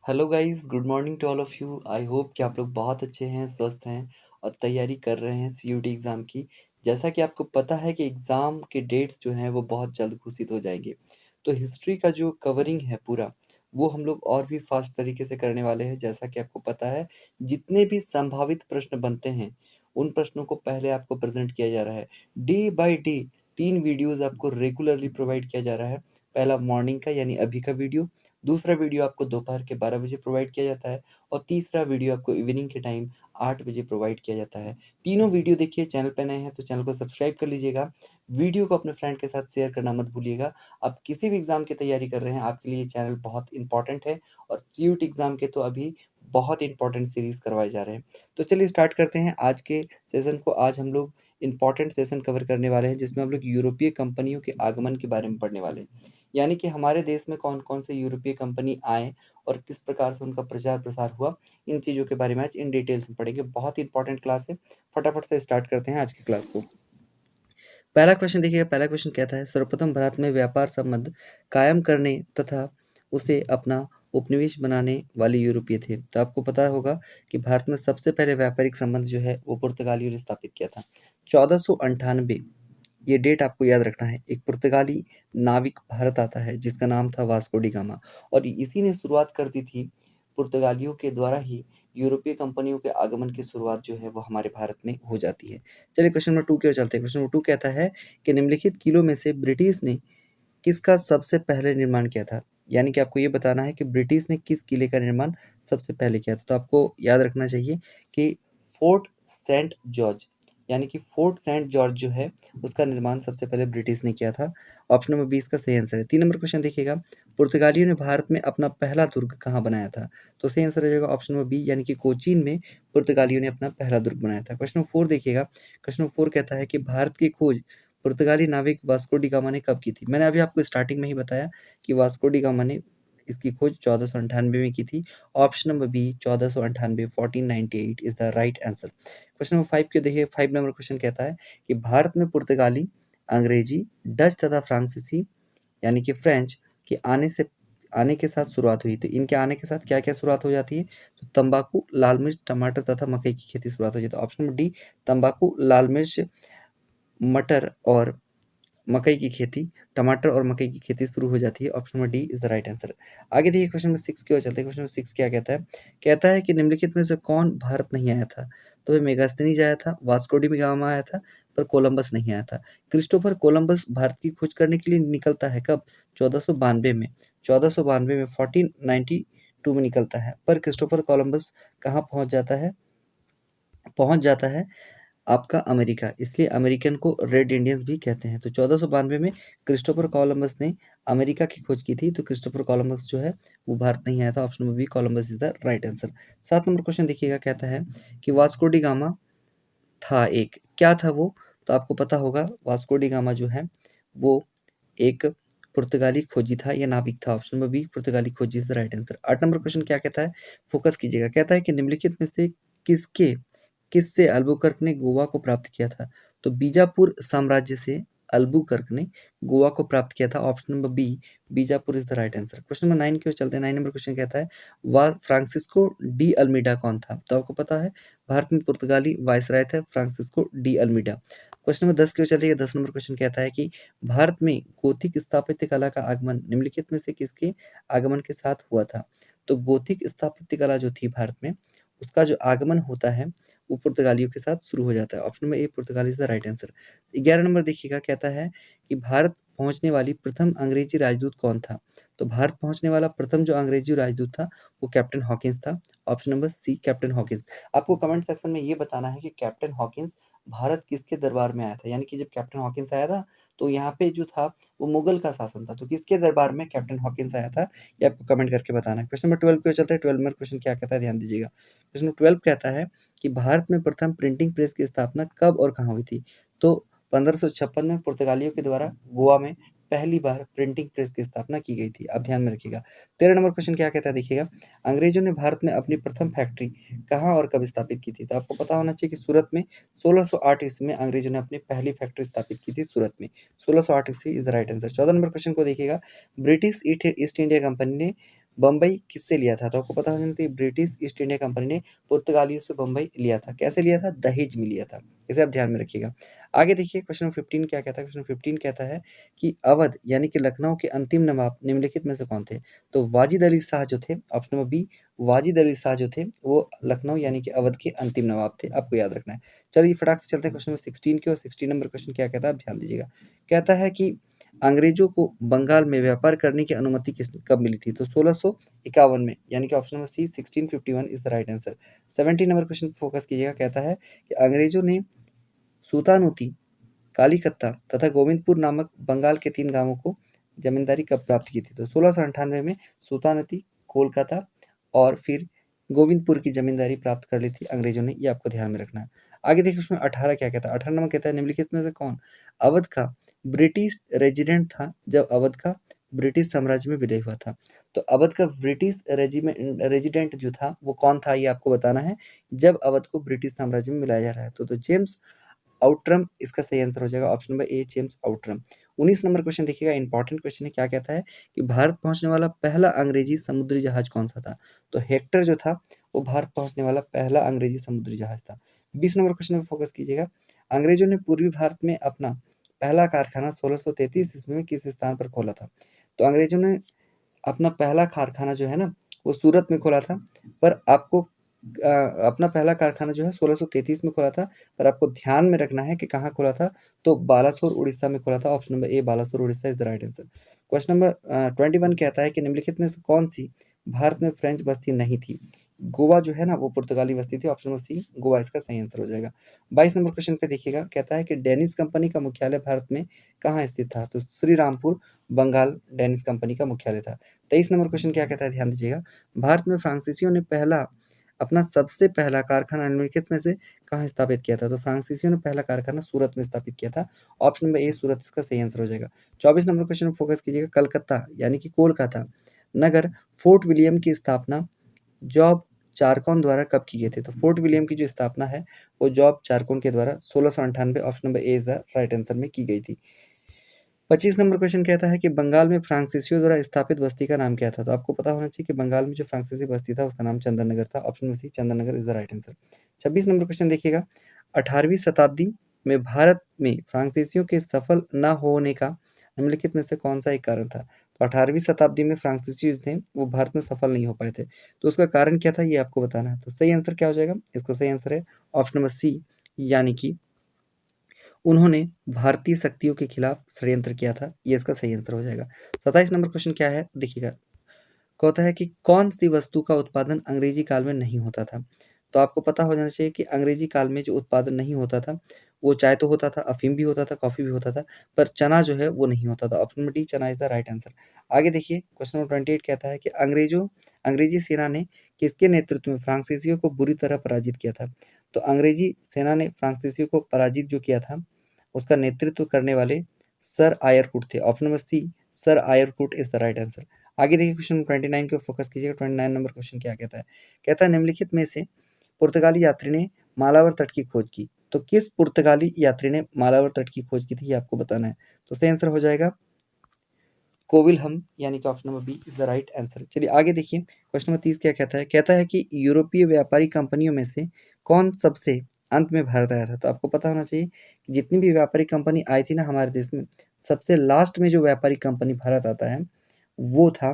Hello guys, good morning to all of you. I hope कि आप लोग बहुत अच्छे हैं, स्वस्थ हैं और तैयारी कर रहे हैं सीयूटी एग्ज़ाम की। जैसा कि आपको पता है कि एग्ज़ाम के डेट्स जो हैं वो बहुत जल्द घोषित हो जाएँगे। तो हिस्ट्री का जो कवरिंग है पूरा, वो हम लोग और भी फ़ास्ट तरीके से करने वाले हैं। जैसा कि आपको पता है, जितने भी संभावित प्रश्न बनते हैं, उन प्रश्नों को पहले आपको प्रेज़ेंट किया जा रहा है। डे बाय डे 3 वीडियोज़ आपको रेगुलरली प्रोवाइड किया जा रहा है। पहला मॉर्निंग का यानी अभी का वीडियो, दूसरा वीडियो आपको दोपहर के 12 बजे प्रोवाइड किया जाता है और तीसरा वीडियो आपको इवनिंग के टाइम 8 बजे प्रोवाइड किया जाता है। तीनों वीडियो देखिए, चैनल पे नए हैं तो चैनल को सब्सक्राइब कर लीजिएगा। वीडियो को अपने फ्रेंड के साथ शेयर करना मत भूलिएगा। आप किसी भी एग्ज़ाम की तैयारी कर रहे हैं, आपके लिए ये चैनल बहुत इम्पोर्टेंट है और सीयूटी एग्ज़ाम के तो अभी बहुत इम्पोर्टेंट सीरीज़ करवाए जा रहे हैं। तो चलिए स्टार्ट करते हैं आज के सेशन को। आज हम लोग इम्पोर्टेंट सेशन कवर करने वाले हैं, जिसमें हम लोग यूरोपीय कंपनियों के आगमन के बारे में पढ़ने वाले हैं। यानी कि हमारे देश में कौन-कौन से यूरोपीय कंपनी आए और किस प्रकार से उनका प्रचार-प्रसार हुआ, इन चीज़ों के बारे में आज इन डिटेल्स में पढ़ेंगे। बहुत ही इम्पोर्टेंट क्लास है। फटाफट से स्टार्ट करते हैं आज की क्लास को। पहला क्वेश्चन देखिएगा, पहला क्वेश्चन कहता है सर्वप्रथम भारत में व्यापार संबंध कायम करने तथा उसे अपना उपनिवेश बनाने वाले यूरोपीय थे। तो आपको पता होगा कि भारत में सबसे पहले व्यापारिक संबंध जो है वो पुर्तगालियों ने स्थापित किया था। 1498 ये डेट आपको याद रखना है। एक पुर्तगाली नाविक भारत आता है जिसका नाम था वास्को डी गामा और इसी ने शुरुआत कर दी थी। पुर्तगालियों के द्वारा ही यूरोपीय कंपनियों के आगमन की शुरुआत जो है वो हमारे भारत में हो जाती है। चलिए क्वेश्चन नंबर 2 की ओर चलते हैं। क्वेश्चन नंबर 2 कहता है कि निम्नलिखित किलों में से ब्रिटिश ने किसका सबसे पहले निर्माण किया था? यानी कि आपको ये बताना है कि ब्रिटिश ने किस किले का निर्माण सबसे पहले किया था। तो आपको याद रखना चाहिए कि फोर्ट सेंट जॉर्ज, यानी कि फोर्ट सेंट जॉर्ज जो है उसका निर्माण सबसे पहले ब्रिटिश ने किया था। ऑप्शन नंबर 20 का सही आंसर है। 3 नंबर क्वेश्चन देखिएगा, पुर्तगालियों ने भारत में अपना पहला दुर्ग कहाँ बनाया था? तो सही आंसर हो जाएगा ऑप्शन नंबर बी, यानी कि कोचीन में पुर्तगालियों ने अपना पहला दुर्ग बनाया था। क्वेश्चन नंबर 4 देखिएगा, क्वेश्चन नंबर 4 कहता है कि भारत की खोज पुर्तगाली नाविक वास्को डी गामा ने कब की थी? मैंने अभी आपको स्टार्टिंग में ही बताया कि वास्को डी गामा ने इसकी खोज 1498 में की थी। Option number B 1498 1498 is the right answer. Question number 5 को देखिए, 5 नंबर क्वेश्चन कहता है कि भारत में पुर्तगाली, अंग्रेजी, डच तथा फ्रांसीसी यानी कि फ्रेंच के आने के साथ शुरुआत हुई। तो इनके आने के साथ क्या-क्या शुरुआत हो जाती है? तो तंबाकू, लाल मिर्च, टमाटर तथा मकई की खेती शुरुआत हो जाती है। तो ऑप्शन नंबर डी तंबाकू, लाल मिर्च, मटर और मकई की खेती, टमाटर और मकई की खेती शुरू हो जाती है। Option number D is the right answer. आगे देखिए क्वेश्चन नंबर 6 की ओर चलते हैं। क्वेश्चन नंबर 6 क्या कहता है? कहता है कि निम्नलिखित में से कौन भारत नहीं आया था? तो ये मेगास्थनीज आया था, वास्को डी गामा आया था, पर कोलंबस नहीं आया था। क्रिस्टोफर कोलंबस भारत की खोज करने के लिए निकलता है कब? 1492 में। 1492 में 1492 में निकलता है। पर क्रिस्टोफर कोलंबस कहाँ पहुँच जाता है? पहुँच जाता है आपका अमेरिका, इसलिए अमेरिकन को रेड इंडियंस भी कहते हैं। तो 1492 में क्रिस्टोफर कोलंबस ने अमेरिका की खोज की थी, तो क्रिस्टोफर कोलंबस जो है वो भारत नहीं आया था। Option number B Columbus is the right answer. 7 number question देखिएगा, कहता है कि वास्को डी गामा था एक, क्या था वो? तो आपको पता होगा वास्को डी गामा जो है वो एक पुर्तगाली खोजी था या नाविक था। ऑप्शन नंबर बी पुर्तगाली खोजी is the right answer. 8 number question क्या कहता है? फोकस कीजिएगा। कहता है कि निम्नलिखित में से किसके किससे अल्बुकर्क ने गोवा को प्राप्त किया था? तो बीजापुर साम्राज्य से अल्बुकर्क ने गोवा को प्राप्त किया था। Option number B Bijapur is the right answer. Question number 9 की ओर चलते हैं। 9 नंबर क्वेश्चन कहता है वा फ्रांसिस्को डी अल्मीडा कौन था? तो आपको पता है भारत में पुर्तगाली वायसराय थे Francisco de Almeida. Question number 10 की ओर चलिए। 10 नंबर क्वेश्चन कहता है कि भारत में गोथिक स्थापत्य कला का आगमन निम्नलिखित में से किसके आगमन के साथ हुआ था? तो गोथिक स्थापत्य कला जो थी भारत में, उसका जो आगमन होता है वो पुर्तगालियों के साथ शुरू हो जाता है। ऑप्शन नंबर ए पुर्तगाली is the right answer. 11 number देखिएगा, कहता है कि भारत पहुँचने वाली प्रथम अंग्रेजी राजदूत कौन था? तो भारत पहुँचने वाला प्रथम जो अंग्रेजी राजदूत था वो कैप्टन हॉकिंस था। Option number C captain Hawkins. आपको कमेंट सेक्शन में ये बताना है कि कैप्टन हॉकिंस भारत किसके दरबार में आया था? यानी कि जब कैप्टन हॉकिंस आया था तो यहाँ पे जो था वो मुगल का शासन था। तो किसके दरबार में कैप्टन हॉकिंस आया था? ये आपको कमेंट करके बताना है। क्वेश्चन नंबर 12 की ओर चलते हैं। 12 नंबर क्वेश्चन क्या कहता है, ध्यान दीजिएगा। क्वेश्चन नंबर 12 कहता है कि भारत में प्रथम प्रिंटिंग प्रेस की स्थापना कब और कहाँ हुई थी? तो 1556 में पुर्तगालियों के द्वारा गोवा में पहली बार प्रिंटिंग प्रेस की स्थापना की गई थी। आप ध्यान में रखिएगा। 13 नंबर क्वेश्चन क्या कहता है देखिएगा, अंग्रेजों ने भारत में अपनी प्रथम फैक्ट्री कहाँ और कब स्थापित की थी? तो आपको पता होना चाहिए कि सूरत में 1608 ईस्वी में अंग्रेजों ने अपनी पहली फैक्ट्री स्थापित की थी सूरत में। 1608 ईस्वी is the right answer. 14 number question को देखिएगा, ब्रिटिश ईस्ट इंडिया कंपनी ने बम्बई किससे लिया था? तो आपको पता होना चाहिए ब्रिटिश ईस्ट इंडिया कंपनी ने पुर्तगालियों से बम्बई लिया था। कैसे लिया था? दहेज में लिया था। इसे आप ध्यान में रखिएगा। आगे देखिए क्वेश्चन नंबर 15 क्या कहता है? क्वेश्चन 15 कहता है कि अवध यानी कि लखनऊ के अंतिम नवाब निम्नलिखित में से कौन थे? तो वाजिद अली शाह जो थे, option number B, Wajid Ali Shah जो थे वो लखनऊ यानी कि अवध के अंतिम नवाब थे, आपको याद रखना है। चलिए फटाक से चलते हैं क्वेश्चन नंबर 16 की ओर। 16 नंबर क्वेश्चन क्या कहता है? आप ध्यान दीजिएगा। कहता है कि अंग्रेजों को बंगाल में व्यापार करने की अनुमति कब मिली थी? तो 1651 में, यानी कि option number C 1651 is the right answer. 17 number question पे फोकस कीजिएगा। कहता है कि अंग्रेजों ने सुल्तानुती, कालीकत्ता तथा गोविंदपुर नामक बंगाल के 3 गांवों को जमींदारी कब प्राप्त की थी? तो 1698 में सुल्तानुती, कोलकाता और फिर गोविंदपुर की जमींदारी प्राप्त कर ली थी अंग्रेजों ने, ये आपको ध्यान में रखना है। आगे देखिए उसमें 18 क्या कहता है? 18 नंबर कहता है निम्नलिखित में से कौन अवध का ब्रिटिश रेजिडेंट था जब अवध का ब्रिटिश साम्राज्य में विलय हुआ था? तो अवध का ब्रिटिश रेजिडेंट जो था वो कौन था, ये आपको बताना है जब अवध को ब्रिटिश साम्राज्य में मिलाया जा रहा है। तो जेम्स आउटरम इसका सही आंसर हो जाएगा, option number A James Outram. 19 number question देखिएगा, इंपॉर्टेंट क्वेश्चन है। क्या कहता है कि भारत पहुंचने वाला पहला अंग्रेजी समुद्री जहाज कौन सा था? तो हेक्टर जो था वो भारत पहुंचने वाला पहला अंग्रेजी समुद्री जहाज था। 20 नंबर क्वेश्चन में फोकस कीजिएगा। अंग्रेजों ने पूर्वी भारत में अपना पहला कारखाना 1633 ईस्वी में किस स्थान पर खोला था? तो अंग्रेजों ने अपना पहला कारखाना जो है ना वो सूरत में खोला था, पर आपको अपना पहला कारखाना जो है 1633 में खोला था, पर आपको ध्यान में रखना है कि कहाँ खोला था? तो बालासोर उड़ीसा में खोला था। Option number A Balasore Orissa is the right answer. Question number 21 कहता है कि निम्नलिखित में से कौन सी भारत में फ्रेंच बस्ती नहीं थी? गोवा जो है ना वो पुर्तगाली बस्ती थी, ऑप्शन नंबर सी गोवा इसका सही आंसर हो जाएगा। 22 नंबर क्वेश्चन पे देखिएगा, कहता है कि डेनिस कंपनी का मुख्यालय भारत में कहाँ स्थित था? तो श्री रामपुर बंगाल डेनिस कंपनी का मुख्यालय था। 23 नंबर क्वेश्चन क्या कहता है? ध्यान दीजिएगा। भारत में फ्रांसीसियों ने अपना सबसे पहला कारखाना निम्नलिखित में से कहाँ स्थापित किया था? तो फ्रांसीसियों ने पहला कारखाना सूरत में स्थापित किया था। ऑप्शन नंबर ए सूरत इसका सही आंसर हो जाएगा। 24 नंबर क्वेश्चन में फोकस कीजिएगा। कलकत्ता यानी कि कोलकाता नगर फोर्ट विलियम की स्थापना जॉब चारकोन द्वारा कब की गई थी? तो फोर्ट विलियम की जो स्थापना है वो जॉब चारकोन के द्वारा 1698 option number A is the right answer में की गई थी। 25 नंबर क्वेश्चन कहता है कि बंगाल में फ्रांसीसियों द्वारा स्थापित बस्ती का नाम क्या था? तो आपको पता होना चाहिए कि बंगाल में जो फ्रांसीसी बस्ती था उसका नाम चंदन नगर था। Option C Chandannagar is the right answer. 26 number question देखिएगा। 18वीं शताब्दी में भारत में फ्रांसीसियों के सफल न होने का निम्नलिखित में से कौन सा एक कारण था? तो 18वीं शताब्दी में फ्रांसीसी जो थे वो भारत में सफल नहीं हो पाए थे, तो उसका कारण क्या था ये आपको बताना है। तो सही आंसर क्या हो जाएगा? इसका सही आंसर है ऑप्शन नंबर सी, यानी कि उन्होंने भारतीय शक्तियों के खिलाफ षड्यंत्र किया था, ये इसका सही आंसर हो जाएगा। 27 नंबर क्वेश्चन क्या है देखिएगा, कहता है कि कौन सी वस्तु का उत्पादन अंग्रेजी काल में नहीं होता था? तो आपको पता हो जाना चाहिए कि अंग्रेजी काल में जो उत्पादन नहीं होता था वो चाय तो होता था, अफीम भी होता था, कॉफी भी होता था, पर चना जो है वो नहीं होता था। ऑप्शन नंबर डी चना इज द राइट आंसर। आगे देखिए क्वेश्चन नंबर 28 कहता है कि अंग्रेजी सेना ने किसके नेतृत्व में फ्रांसीसियों को बुरी तरह पराजित किया था? तो अंग्रेजी सेना ने फ्रांसीसियों को पराजित जो किया था उसका नेतृत्व करने वाले सर आयरकुट थे। Option number C sir Eyre Coote is the right answer. आगे देखिए क्वेश्चन 29 को फोकस कीजिएगा। 29 नंबर क्वेश्चन क्या कहता है? कहता है निम्नलिखित में से पुर्तगाली यात्री ने मालावर तट की खोज की, तो किस पुर्तगाली यात्री ने मालावर तट की खोज की थी ये आपको बताना है। तो सही आंसर हो जाएगा कोविलहम, यानी कि option number B is the right answer. चलिए आगे देखिए क्वेश्चन नंबर 30 क्या कहता है? कहता है कि यूरोपीय व्यापारी कंपनियों में से कौन सबसे अंत में भारत आया था? तो आपको पता होना चाहिए कि जितनी भी व्यापारी कंपनी आई थी ना हमारे देश में, सबसे लास्ट में जो व्यापारी कंपनी भारत आता है वो था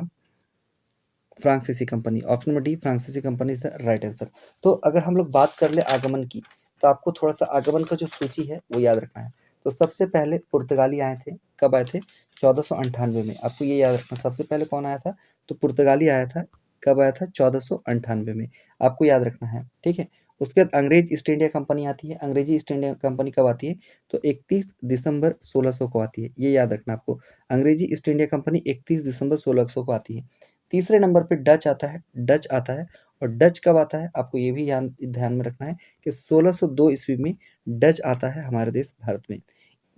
फ्रांसीसी कंपनी। ऑप्शन नंबर डी फ्रांसीसी company is the right answer. तो अगर हम लोग बात कर ले आगमन की, तो आपको थोड़ा सा आगमन का जो सूची है वो याद रखना है। तो सबसे पहले पुर्तगाली आए थे, कब आए थे? 1498 में, आपको ये याद रखना। सबसे पहले कौन आया था? तो पुर्तगाली आया था, कब आया था? 1498 में, आपको याद रखना है, ठीक है। उसके बाद अंग्रेज ईस्ट इंडिया कंपनी आती है। अंग्रेजी ईस्ट इंडिया कंपनी कब आती है? तो 31 दिसंबर 1600 को आती है, ये याद रखना आपको। अंग्रेजी ईस्ट इंडिया कंपनी 31 दिसंबर 1600 को आती है। तीसरे नंबर पे डच आता है, डच आता है। और डच कब आता है आपको ये भी ध्यान ध्यान में रखना है कि 1602 ईस्वी में डच आता है हमारे देश भारत में।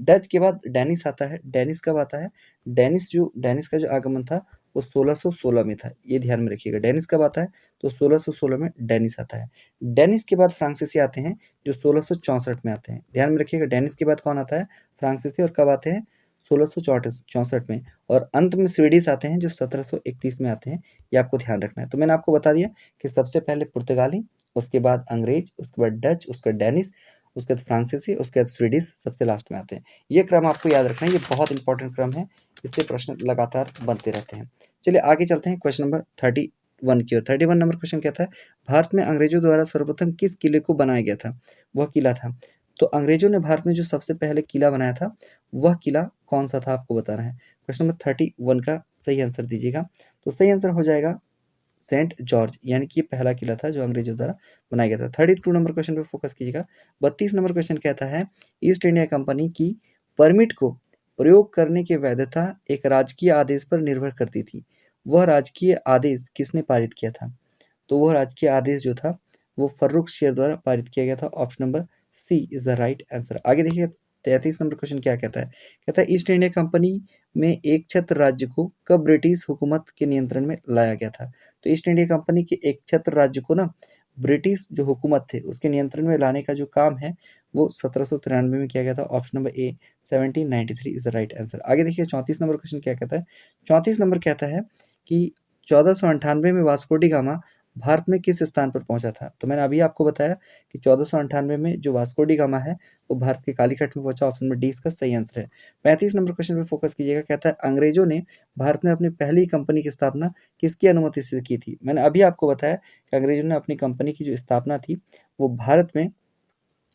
डच के बाद डेनिस आता है। डेनिस कब आता है? डेनिस का जो आगमन था वो 1616 में था, ये ध्यान में रखिएगा। डेनिस कब आता है? तो 1616 में डेनिस आता है। डेनिस के बाद फ्रांसीसी आते हैं जो 1664 में आते हैं, ध्यान में रखिएगा। डेनिस के बाद कौन आता है? फ्रांसीसी। और कब आते हैं? 1664 में, और अंत में स्वीडिश आते हैं जो 1731 में आते हैं। ये आपको ध्यान रखना है। तो मैंने आपको बता दिया कि सबसे पहले पुर्तगाली, उसके बाद अंग्रेज, उसके बाद डच, उसके बाद डेनिश, उसके बाद फ्रांसीसी, उसके बाद स्वीडिश सबसे लास्ट में आते हैं। ये क्रम आपको याद रखना है, ये बहुत इंपॉर्टेंट क्रम है, इससे प्रश्न लगातार बनते रहते हैं। चलिए आगे चलते हैं क्वेश्चन नंबर 31 की ओर। 31 नंबर क्वेश्चन कहता है, भारत में अंग्रेजों द्वारा सर्वप्रथम किस किले को बनाया गया था? वह किला था, तो अंग्रेजों ने भारत में जो सबसे पहले किला बनाया था, वह किला कौन सा था आपको बताना है। क्वेश्चन नंबर 31 का सही आंसर दीजिएगा। तो सही आंसर हो जाएगा सेंट जॉर्ज, यानी कि ये पहला किला था जो अंग्रेजों द्वारा बनाया गया था। 32 नंबर क्वेश्चन पे फोकस कीजिएगा। 32 नंबर क्वेश्चन कहता है, ईस्ट इंडिया कंपनी की परमिट को प्रयोग करने की वैधता एक राजकीय आदेश पर निर्भर करती थी। वह राजकीय आदेश किसने पारित किया था? तो वह राजकीय आदेश जो था वो फर्रुख शेर द्वारा पारित किया गया था। Option number C is the right answer. आगे देखिए 33 नंबर क्वेश्चन क्या कहता है। कहता है, ईस्ट इंडिया कंपनी में एक छत्र राज्य को कब ब्रिटिश हुकूमत के नियंत्रण में लाया गया था? तो ईस्ट इंडिया कंपनी के एक छत्र राज्य को ना ब्रिटिश जो हुकूमत थे उसके नियंत्रण में लाने का जो काम है वो 1793 में किया गया था। Option number A 1793 is the right answer. आगे देखिए 34 नंबर क्वेश्चन क्या कहता है। 34 नंबर कहता है कि 1498 में वास्को डी गामा भारत में किस स्थान पर पहुंचा था? तो मैंने अभी आपको बताया कि 1498 में जो वास्को डी गामा है वो भारत के कालीकट में पहुंचा। ऑप्शन नंबर डी इसका सही आंसर है। 35 नंबर क्वेश्चन पे फोकस कीजिएगा। कहता है, अंग्रेजों ने भारत में अपनी पहली कंपनी की स्थापना किसकी अनुमति से की थी? मैंने अभी आपको बताया कि अंग्रेजों ने अपनी कंपनी की जो स्थापना थी वो भारत में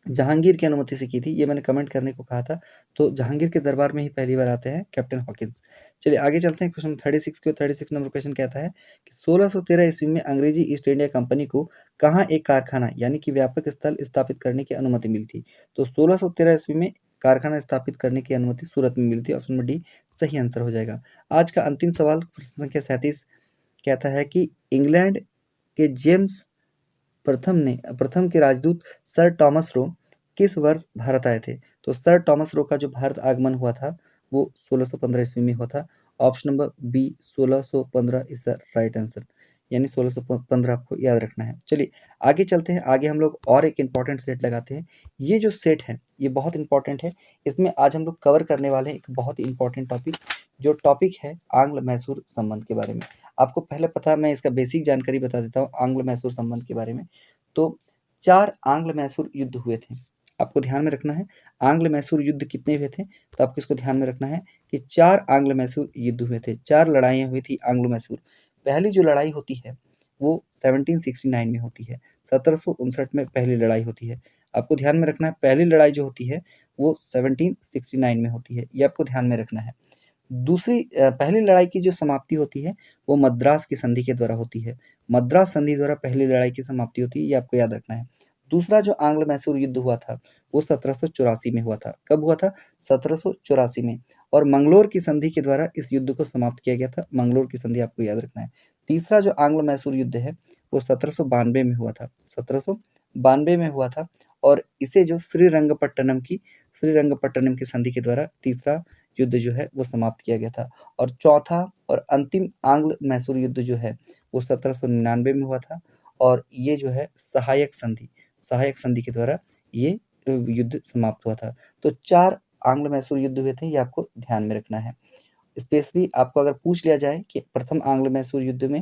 जहांगीर की अनुमति से की थी। ये मैंने कमेंट करने को कहा था, तो जहांगीर के दरबार में ही पहली बार आते हैं कैप्टन हॉकिंस। चलिए आगे चलते हैं क्वेश्चन 36 को। 36 नंबर क्वेश्चन कहता है कि 1613 ईस्वी में अंग्रेजी ईस्ट इंडिया कंपनी को कहाँ एक कारखाना यानी कि व्यापक स्थल स्थापित करने की अनुमति मिली थी? तो 1613 ईस्वी में कारखाना स्थापित करने की अनुमति सूरत में मिली थी। ऑप्शन नंबर डी सही आंसर हो जाएगा। आज का अंतिम सवाल प्रश्न संख्या 37 कहता है कि इंग्लैंड के जेम्स प्रथम के राजदूत सर टॉमस रो किस वर्ष भारत आए थे? तो सर टॉमस रो का जो भारत आगमन हुआ था वो 1615 ईस्वी में हुआ था। Option number B 1615 is the right answer, यानी 1615 आपको याद रखना है। चलिए आगे चलते हैं। आगे हम लोग और एक इंपॉर्टेंट सेट लगाते हैं। ये जो सेट है ये बहुत इंपॉर्टेंट है। इसमें आज हम लोग कवर करने वाले हैं एक बहुत ही इंपॉर्टेंट टॉपिक, जो टॉपिक है आंग्ल मैसूर संबंध के बारे में। आपको पहले पता है, मैं इसका बेसिक जानकारी बता देता हूँ आंग्ल मैसूर संबंध के बारे में। तो 4 आंग्ल मैसूर युद्ध हुए थे। आपको ध्यान में रखना है आंग्ल मैसूर युद्ध कितने हुए थे, तो आपको इसको ध्यान में रखना है कि 4 आंग्ल मैसूर युद्ध हुए थे, 4 लड़ाइयाँ हुई थी आंग्ल मैसूर। पहली जो लड़ाई होती है वो 1769 में होती है, 1759 में पहली लड़ाई होती है। आपको ध्यान में रखना है पहली लड़ाई जो होती है वो 1769 में होती है, ये आपको ध्यान में रखना है। पहली लड़ाई की जो समाप्ति होती है वो मद्रास की संधि के द्वारा होती है। मद्रास संधि द्वारा पहली लड़ाई की समाप्ति होती है, ये आपको याद रखना है। दूसरा जो आंग्ल मैसूर युद्ध हुआ था वो 1784 में हुआ था। कब हुआ था? 1784 में। और मंगलोर की संधि के द्वारा इस युद्ध को समाप्त किया गया था। मंगलोर की संधि आपको याद रखना है। तीसरा जो आंग्ल मैसूर युद्ध है वो 1792 में हुआ था। 1792 में हुआ था, और इसे जो श्रीरंगपट्टनम की संधि के द्वारा तीसरा युद्ध जो है वो समाप्त किया गया था। और चौथा और अंतिम आंग्ल मैसूर युद्ध जो है वो 1799 में हुआ था, और ये जो है सहायक संधि के द्वारा ये युद्ध समाप्त हुआ था। तो 4 आंग्ल मैसूर युद्ध हुए थे, ये आपको ध्यान में रखना है। स्पेशली आपको अगर पूछ लिया जाए कि प्रथम आंग्ल मैसूर युद्ध में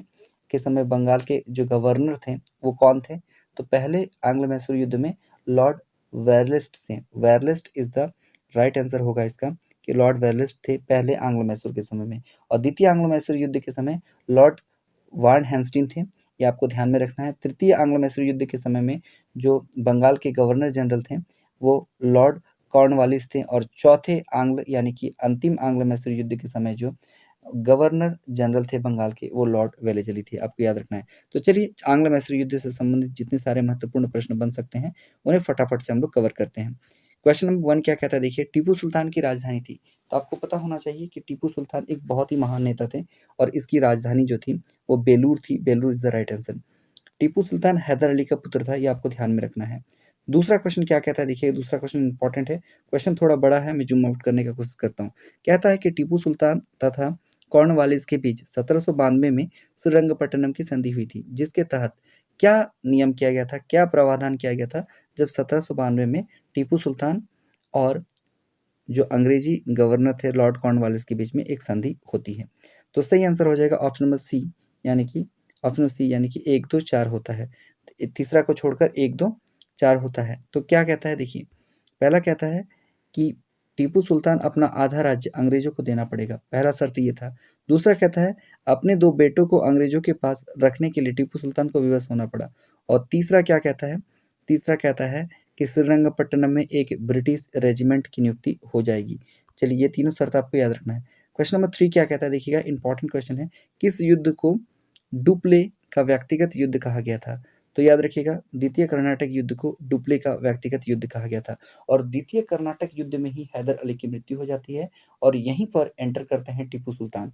के समय बंगाल के जो गवर्नर थे वो कौन थे, तो पहले आंग्ल मैसूर युद्ध में लॉर्ड वेरलिस्ट थे। वेरलिस्ट इज द राइट आंसर होगा इसका, कि लॉर्ड वेरलिस्ट थे पहले आंग्ल मैसूर के समय में। और द्वितीय आंग्ल मैसूर युद्ध के समय लॉर्ड वार्न हैंस्टीन थे, ये आपको ध्यान में रखना है। तृतीय आंग्ल मैसूर युद्ध के समय में जो बंगाल के गवर्नर जनरल थे वो लॉर्ड कॉर्नवालिस थे, और चौथे आंग्ल यानी कि अंतिम आंग्ल मैसूर युद्ध के समय जो गवर्नर जनरल थे बंगाल के वो लॉर्ड वेलेजली थे, आपको याद रखना है। तो चलिए आंग्ल मैसूर युद्ध से संबंधित जितने सारे महत्वपूर्ण प्रश्न बन सकते हैं उन्हें फटाफट से हम लोग कवर करते हैं। क्वेश्चन नंबर 1 क्या कहता है, देखिए टीपू सुल्तान की राजधानी थी। तो आपको पता होना चाहिए कि टीपू सुल्तान एक बहुत ही महान नेता थे, और इसकी राजधानी जो थी वो बेलूर थी। Belur is the right answer. Tipu Sultan Hyder Ali का पुत्र था, ये आपको ध्यान में रखना है। दूसरा क्वेश्चन क्या कहता है, देखिए दूसरा क्वेश्चन इंपॉर्टेंट है। क्वेश्चन थोड़ा बड़ा है, मैं जूम आउट करने का कोशिश करता हूँ। कहता है कि टीपू सुल्तान तथा कॉर्नवालिस के बीच 1792 में श्रीरंगपट्टनम की संधि हुई थी, जिसके तहत क्या नियम किया गया था, क्या प्रावधान किया गया था, जब 1792 में टीपू सुल्तान और जो अंग्रेजी गवर्नर थे लॉर्ड कॉर्नवालिस के बीच में एक संधि होती है। तो सही आंसर हो जाएगा ऑप्शन नंबर सी, यानी कि ऑप्शन सी, यानी कि 1, 2, 4 होता है। तीसरा को छोड़कर 1, 2, 4 होता है। तो क्या कहता है देखिए, पहला कहता है कि टीपू सुल्तान अपना आधा राज्य अंग्रेजों को देना पड़ेगा, पहला शर्त ये था। दूसरा कहता है अपने 2 बेटों को अंग्रेजों के पास रखने के लिए टीपू सुल्तान को विवश होना पड़ा। और तीसरा क्या कहता है, तीसरा कहता है कि श्रीरंगपट्टनम में एक ब्रिटिश रेजिमेंट की नियुक्ति हो जाएगी। चलिए ये तीनों शर्त आपको याद रखना है। क्वेश्चन नंबर 3 क्या कहता है देखिएगा, इंपॉर्टेंट क्वेश्चन है। किस युद्ध को डुप्ले का व्यक्तिगत युद्ध कहा गया था? तो याद रखिएगा, द्वितीय कर्नाटक युद्ध को डुप्ले का व्यक्तिगत युद्ध कहा गया था। और द्वितीय कर्नाटक युद्ध में ही हैदर अली की मृत्यु हो जाती है और यहीं पर एंटर करते हैं टीपू सुल्तान।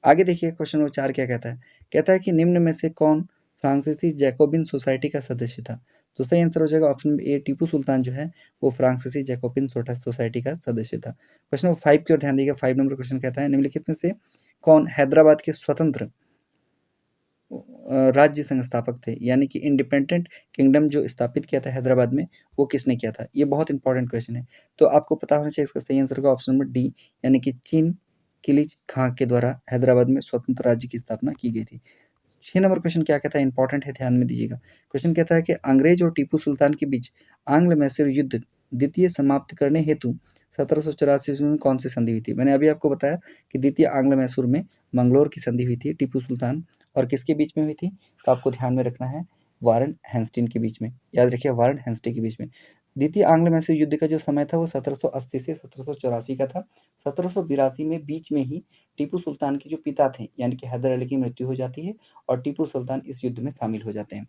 आगे देखिए क्वेश्चन नंबर 4 क्या कहता है? कहता है कि निम्न में से कौन फ्रांसीसी जैकोबिन सोसाइटी का सदस्य था? तो सही आंसर हो जाएगा option number A, Tipu Sultan जो है वो फ्रांसीसी जैकोबिन सोसाइटी का सदस्य था। क्वेश्चन नंबर 5 की ओर ध्यान दीजिएगा। 5 नंबर क्वेश्चन कहता है निम्नलिखित में से कौन हैदराबाद के स्वतंत्र राज्य संस्थापक थे, यानी कि इंडिपेंडेंट किंगडम जो स्थापित किया था हैदराबाद में, वो किसने किया था? ये बहुत इंपॉर्टेंट क्वेश्चन है। तो आपको पता होना चाहिए, इसका सही आंसर होगा ऑप्शन नंबर डी, यानी कि चीन किलिच खां के द्वारा हैदराबाद में स्वतंत्र राज्य की स्थापना की गई थी। 6 नंबर क्वेश्चन क्या कहता है, इंपॉर्टेंट है, ध्यान में दीजिएगा। क्वेश्चन कहता है कि अंग्रेज और टीपू सुल्तान के बीच आंग्ल मैसूर युद्ध द्वितीय समाप्त करने हेतु 1784 ईस्वी में कौन सी संधि हुई थी? मैंने अभी आपको बताया कि द्वितीय आंग्ल मैसूर में मंगलोर की संधि हुई थी टीपू सुल्तान और किसके बीच में हुई थी? तो आपको ध्यान में रखना है, वारन हेस्टिंग के बीच में। याद रखिए, वारन हेस्टिंग के बीच में। द्वितीय आंग्ल मैसूर युद्ध का जो समय था वो 1780 से 1784 का था। 1782 में बीच में ही टीपू सुल्तान के जो पिता थे यानी कि हैदर अली की मृत्यु हो जाती है और टीपू सुल्तान इस युद्ध में शामिल हो जाते हैं।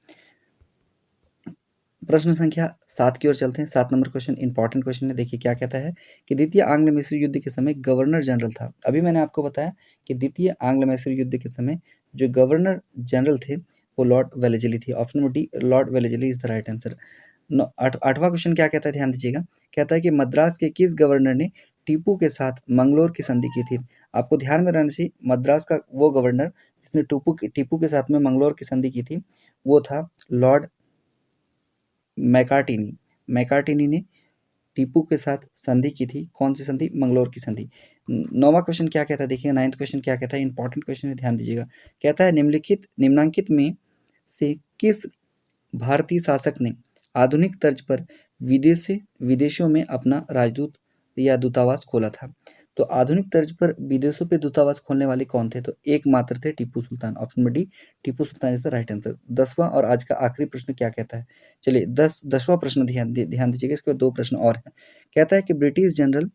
प्रश्न संख्या 7 की ओर चलते हैं। 7 नंबर क्वेश्चन इंपॉर्टेंट क्वेश्चन है। देखिए क्या कहता है कि द्वितीय आंग्ल मैसूर युद्ध के समय गवर्नर जनरल था। अभी मैंने आपको बताया कि द्वितीय आंग्ल मैसूर युद्ध के समय जो गवर्नर जनरल थे वो लॉर्ड वेलेस्ली थी। Option number D, lord Wellesley is the right answer. 8वां क्वेश्चन क्या कहता है, ध्यान दीजिएगा। कहता है कि मद्रास के किस गवर्नर ने टीपू के साथ मंगलोर की संधि की थी? आपको ध्यान में रहना चाहिए, मद्रास का वो गवर्नर जिसने टीपू के साथ में मंगलोर की संधि की थी वो था लॉर्ड मैकार्टिनी। मैकार्टिनी ने टीपू के साथ संधि की थी। कौन सी संधि? मंगलोर की संधि। 9वां क्वेश्चन क्या कहता है देखिए, 9th क्वेश्चन क्या कहता है, इंपॉर्टेंट क्वेश्चन है, ध्यान दीजिएगा। कहता है निम्नांकित में से किस भारतीय शासक ने आधुनिक तर्ज पर विदेशों में अपना राजदूत या दूतावास खोला था? तो आधुनिक तर्ज पर विदेशों पे दूतावास खोलने वाले कौन थे? तो एकमात्र थे Tipu Sultan. Option number D, Tipu Sultan is the right answer. 10वां और आज का आखिरी प्रश्न क्या कहता है? चलिए 10वां प्रश्न ध्यान दीजिएगा, इसके बाद 2 प्रश्न और हैं। कहता है कि ब्रिटिश जनरल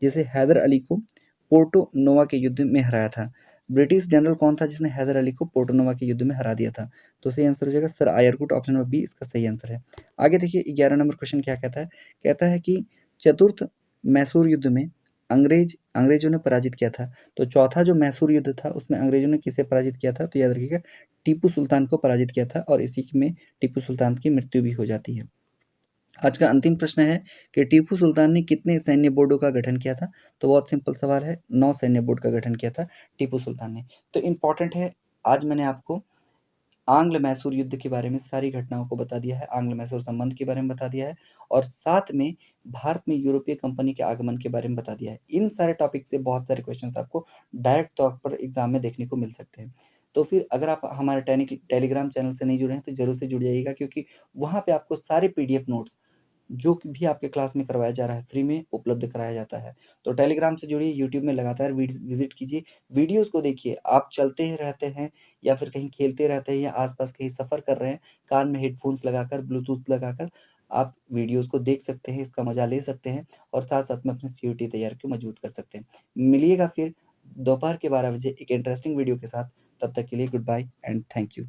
जिसे हैदर अली को पोर्टो नोवा के युद्ध में हराया था, ब्रिटिश जनरल कौन था जिसने हैदर अली को पोर्टो नोवा के युद्ध में हरा दिया था? तो सही आंसर हो जाएगा सर आयरकुट। ऑप्शन नंबर बी इसका सही आंसर है। आगे देखिए 11 नंबर क्वेश्चन क्या कहता है? कहता है कि चतुर्थ मैसूर युद्ध में अंग्रेजों ने पराजित किया था। तो चौथा जो मैसूर युद्ध था उसमें अंग्रेजों ने किसे पराजित किया था? तो याद रखिएगा, टीपू सुल्तान को पराजित किया था और इसी में टीपू सुल्तान की मृत्यु भी हो जाती है। आज का अंतिम प्रश्न है कि टीपू सुल्तान ने कितने सैन्य बोर्डों का गठन किया था? तो बहुत सिंपल सवाल है, 9 सैन्य बोर्ड का गठन किया था टीपू सुल्तान ने। तो इम्पोर्टेंट है, आज मैंने आपको आंग्ल मैसूर युद्ध के बारे में सारी घटनाओं को बता दिया है, आंग्ल मैसूर संबंध के बारे में बता दिया है और साथ में भारत में यूरोपीय कंपनी के आगमन के बारे में बता दिया है। इन सारे टॉपिक से बहुत सारे क्वेश्चंस आपको डायरेक्ट तौर पर एग्जाम में देखने को मिल सकते हैं। तो फिर अगर आप हमारे टेलीग्राम चैनल से नहीं जुड़े हैं तो जरूर से जुड़ जाइएगा, क्योंकि वहाँ पे आपको सारे पीडीएफ नोट्स जो भी आपके क्लास में करवाया जा रहा है फ्री में उपलब्ध कराया जाता है। तो टेलीग्राम से जुड़िए, यूट्यूब में लगातार विजिट कीजिए, वीडियोस को देखिए। आप चलते ही रहते हैं या फिर कहीं खेलते रहते हैं या आसपास कहीं सफ़र कर रहे हैं, कान में हेडफोन्स लगाकर, ब्लूटूथ लगाकर आप वीडियोस को देख सकते हैं, इसका मज़ा ले सकते हैं और साथ-साथ में अपनी सीयूईटी तैयारी को मजबूत कर सकते हैं। मिलिएगा फिर दोपहर के 12 बजे एक इंटरेस्टिंग वीडियो के साथ। तब तक के लिए goodbye and thank you.